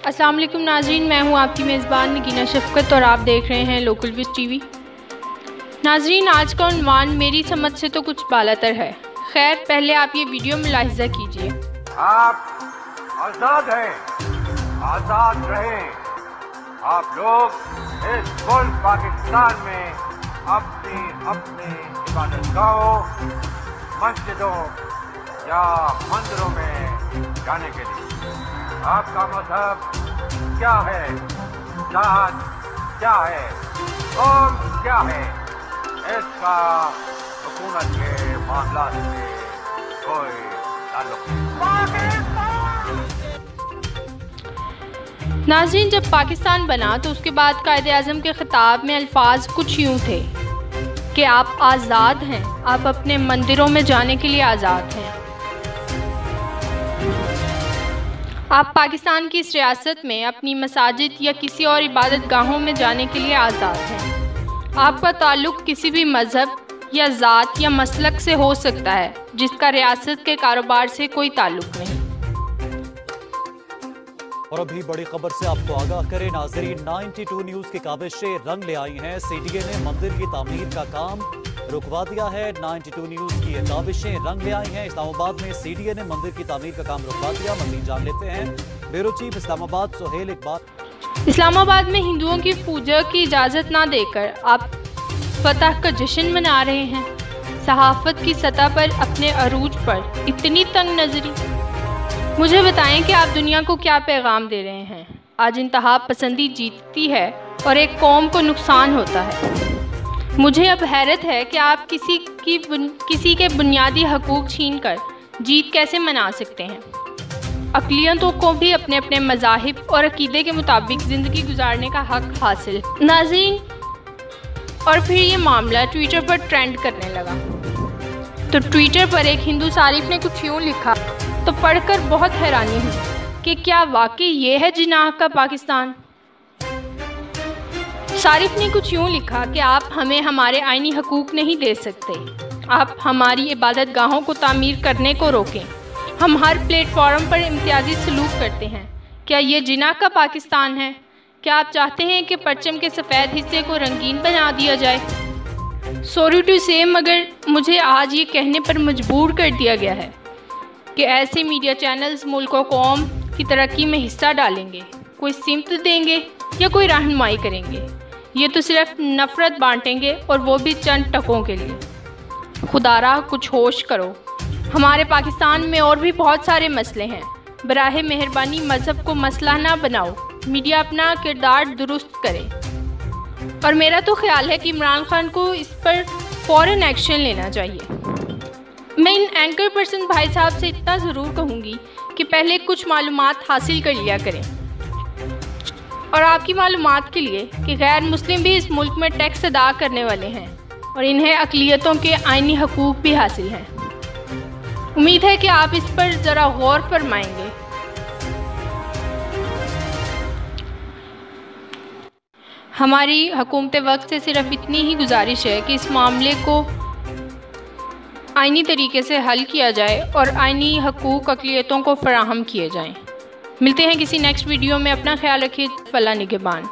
अस्सलाम वालेकुम नाज़रीन, मैं हूं आपकी मेज़बान नगीना शफ़क़त और आप देख रहे हैं लोकल विज़ टीवी। नाज़रीन, आज का उन्वान मेरी समझ से तो कुछ बालातर है। खैर, पहले आप ये वीडियो मुलाहिज़ा कीजिए। आप आज़ाद हैं, आज़ाद रहें। आप लोग इस मुल्क पाकिस्तान में अपनी इबादतगाहों, मस्जिदों या मंदिरों में जाने के लिए आपका मजहब क्या है, जात क्या है, कौम क्या है, इसका हुकूमत के मामलात से कोई ताल्लुक नहीं। नाज़रीन, जब पाकिस्तान बना तो उसके बाद कायद-ए-आज़म के खिताब में अल्फाज कुछ यूँ थे कि आप आज़ाद हैं, आप अपने मंदिरों में जाने के लिए आज़ाद हैं। आप पाकिस्तान की इस रियासत में अपनी मसाजिद या किसी और इबादत गाहों में जाने के लिए आज़ाद हैं। आपका ताल्लुक़ किसी भी मज़हब या ज़ात या मसलक से हो सकता है जिसका रियासत के कारोबार से कोई ताल्लुक़ नहीं। और अभी बड़ी खबर से आपको आगाह करें नाज़रीन, 92 न्यूज़ की काबिशें रंग ले आई हैं। सीडीए ने मंदिर की तामीर का काम रुकवा दिया है। 92 न्यूज़ की ये काबिशें रंग ले आई हैं। इस्लामाबाद में सीडीए ने मंदिर की तामीर का काम रुकवा दिया। मज़ीद जान लेते हैं ब्यूरो चीफ इस्लामाबाद सुहेल इकबाल। इस्लामाबाद में हिंदुओं की पूजा की इजाज़त ना देकर आप फतह का जश्न मना रहे हैं। सहाफ़त की सतह पर अपने अरूज पर इतनी तंग नज़री। मुझे बताएं कि आप दुनिया को क्या पैगाम दे रहे हैं। आज इंतहा पसंदी जीतती है और एक कौम को नुकसान होता है। मुझे अब हैरत है कि आप किसी के बुनियादी हकूक़ छीन कर जीत कैसे मना सकते हैं। अक़लियतों को भी अपने अपने मज़ाहिब और अक़ीदे के मुताबिक ज़िंदगी गुजारने का हक़ हासिल। नाज़रीन, और फिर ये मामला ट्विटर पर ट्रेंड करने लगा। तो ट्विटर पर एक हिंदू सारिफ ने कुछ यूँ लिखा तो पढ़कर बहुत हैरानी हुई कि क्या वाकई ये है जिनाह का पाकिस्तान। सारिफ ने कुछ यूँ लिखा कि आप हमें हमारे आईनी हकूक़ नहीं दे सकते, आप हमारी इबादत गाहों को तामीर करने को रोकें, हम हर प्लेटफॉर्म पर इम्तियाजी सलूक करते हैं। क्या ये जिनाह का पाकिस्तान है? क्या आप चाहते हैं कि परचम के सफ़ेद हिस्से को रंगीन बना दिया जाए? सॉरी टू से, मगर मुझे आज ये कहने पर मजबूर कर दिया गया है कि ऐसे मीडिया चैनल्स मुल्क और कौम की तरक्की में हिस्सा डालेंगे, कोई सिमत देंगे या कोई रहनुमाई करेंगे। ये तो सिर्फ नफ़रत बांटेंगे और वो भी चंद टकों के लिए। खुदारा कुछ होश करो। हमारे पाकिस्तान में और भी बहुत सारे मसले हैं। बराहे मेहरबानी मज़हब को मसला ना बनाओ। मीडिया अपना किरदार दुरुस्त करे। और मेरा तो ख्याल है कि इमरान खान को इस पर फ़ौरन एक्शन लेना चाहिए। मैं इन एंकर पर्सन भाई साहब से इतना ज़रूर कहूँगी कि पहले कुछ मालूमात हासिल कर लिया करें। और आपकी मालूमात के लिए कि गैर मुस्लिम भी इस मुल्क में टैक्स अदा करने वाले हैं और इन्हें अक़लियतों के आईनी हकूक़ भी हासिल हैं। उम्मीद है कि आप इस पर ज़रा गौर फरमाएंगे। हमारी हुकूमत वक्त से सिर्फ इतनी ही गुजारिश है कि इस मामले को आईनी तरीके से हल किया जाए और आईनी हकूक़ अक़लियतों को फ़राहम किए जाएं। मिलते हैं किसी नेक्स्ट वीडियो में। अपना ख्याल रखिए। फला निगहबान।